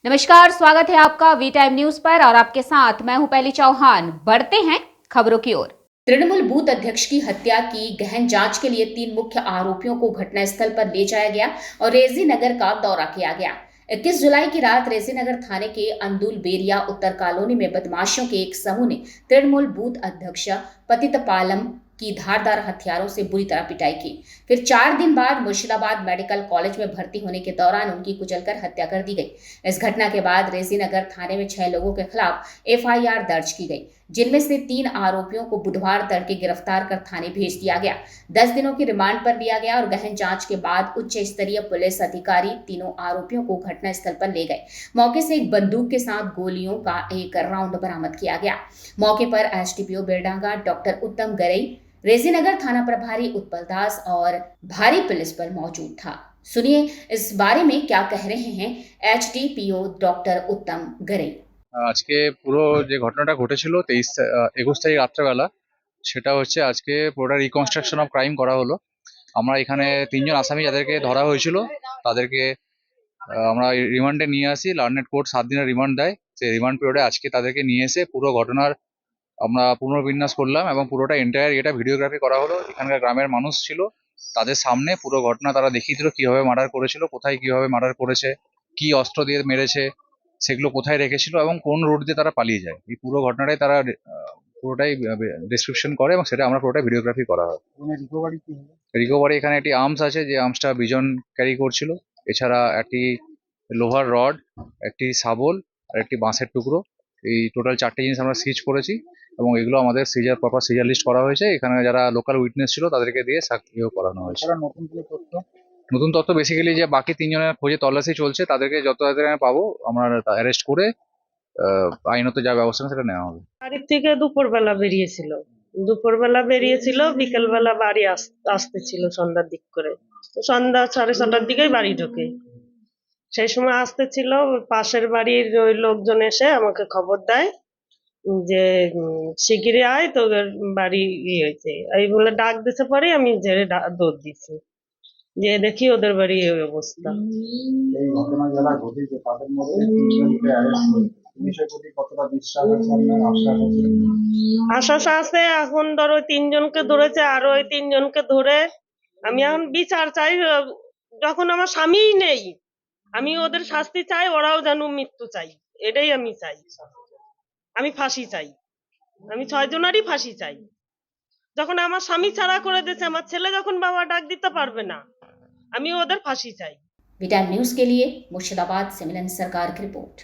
नमस्कार, स्वागत है आपका वी टाइम न्यूज पर और आपके साथ मैं हूं पहली चौहान। बढ़ते हैं खबरों की ओर। तृणमूल बूथ अध्यक्ष की हत्या की गहन जांच के लिए 3 मुख्य आरोपियों को घटनास्थल पर ले जाया गया और रेजी नगर का दौरा किया गया। 21 जुलाई की रात रेजी नगर थाने के अंदुल बेरिया उत्तर कॉलोनी में बदमाशों के एक समूह ने तृणमूल बूथ अध्यक्ष पतितपालम की धारदार हथियारों से बुरी तरह पिटाई की। फिर 4 दिन बाद मुर्शिदाबाद मेडिकल कॉलेज में भर्ती होने के दौरान उनकी कुचलकर हत्या कर दी गई। इस घटना के बाद रेजी नगर थाने में 6 लोगों के खिलाफ एफआईआर दर्ज की गई, जिनमें से 3 आरोपियों को बुधवार तड़के गिरफ्तार कर थाने भेज दिया गया। 10 दिनों की रिमांड पर लिया गया और गहन जांच के बाद उच्च स्तरीय पुलिस अधिकारी तीनों आरोपियों को घटनास्थल पर ले गए। मौके से एक बंदूक के साथ गोलियों का एक राउंड बरामद किया गया। मौके पर एसडीपीओ बेरडांगा डॉक्टर उत्तम गरई, रेजी नगर थाना प्रभारी उत्पल दास और भारी पुलिस बल मौजूद था। सुनिए इस बारे में क्या कह रहे हैं एचडीपीओ डॉक्टर उत्तम गरई। আজকে পুরো যে ঘটনাটা ঘটেছিল 21 তারিখ রাত্রেবেলা, সেটা হচ্ছে আজকে পুরোটা রিকনস্ট্রাকশন অফ ক্রাইম করা হলো। আমরা এখানে 3জন আসামি যাদেরকে ধরা হয়েছিল তাদেরকে আমরা রিমান্ডে নিয়ে আসি। লার্নেড কোর্ট 7 দিনের রিমান্ড দেয়। সেই রিমান্ড পিরিয়ডে আজকে তাদেরকে নিয়ে এসে পুরো ঘটনার আমরা পুনর্বিন্যাস করলাম এবং পুরোটা এন্টায়ার এটা ভিডিওগ্রাফি করা হলো। এখানকার গ্রামের মানুষ ছিল, তাদের সামনে পুরো ঘটনা তারা দেখিয়ে দিল, কিভাবে মার্ডার করেছিল, কোথায় কিভাবে মার্ডার করেছে, কি অস্ত্র দিয়ে মেরেছে, সেগুলো কোথায় রেখেছিল এবং কোন রোড দিয়ে তারা পালিয়ে যায়। এই পুরো ঘটনাটাই তারা পুরোটাই ডেসক্রিপশন করে এবং সেটা আমরা পুরোটাই ভিডিওগ্রাফি করা হয়। রিকভারি এখানে একটি আর্মস আছে, যে আর্মসটা বিজন ক্যারি করছিল। এছাড়া একটি লোহার রড, একটি শাবল আর একটি বাঁশের টুকরো, এই টোটাল 4টে জিনিস আমরা সিজ করেছি এবং এগুলো আমাদের প্রপার সিজার লিস্ট করা হয়েছে। এখানে যারা লোকাল উইটনেস ছিল তাদেরকে দিয়ে করানো হয়েছে। নতুন তথ্য বেসিক্যালি যে বাকি 3জনের খোঁজে তল্লাশি চলছে, তাদেরকে যত তাড়াতাড়ি আমি পাবো আমরা অ্যারেস্ট করে আইনত যা ব্যবস্থা সেটা নেওয়া হবে। বাড়ির থেকে দুপুরবেলা বেরিয়েছিল, বিকেলবেলা বাড়ি আসতেছিল সন্ধ্যার দিক করে। সন্ধ্যা 6:30টার দিকেই বাড়ি ঢোকে। সেই সময় আসতেছিল, পাশের বাড়ির ওই লোকজন এসে আমাকে খবর দেয় যে শিগগিরই আয়, তোদের বাড়ি হয়েছে এই বলে ডাক দিতে পারে। আমি ঝেড়ে দৌড় দিছি, যে দেখি ওদের বাড়ি এই অবস্থা। এই ঘটনা যারা ঘটেছে তাদের মধ্যে 3জনকে অ্যারেস্ট হয়েছে। পুলিশের প্রতি কতটা বিশ্বাস আছে, আপনার আশ্বাস আছে? আশ্বাস আছে। এখন ধরো 3জনকে ধরেছে, আরো ওই 3জনকে ধরে আমি এখন বিচার চাই। যখন আমার স্বামীই নেই, আমি ওদের শাস্তি চাই, ওরাও যেন মৃত্যু চাই, এটাই আমি চাই। আমি ফাঁসি চাই, আমি 6জনেরই ফাঁসি চাই। যখন আমার স্বামী ছাড়া করে দিয়েছে, আমার ছেলে যখন বাবা ডাক দিতে পারবে না, আমি ওদের ফাঁসি চাই। वी टाइम न्यूज के लिए मुर्शिदाबाद से मिलन सरकार की रिपोर्ट।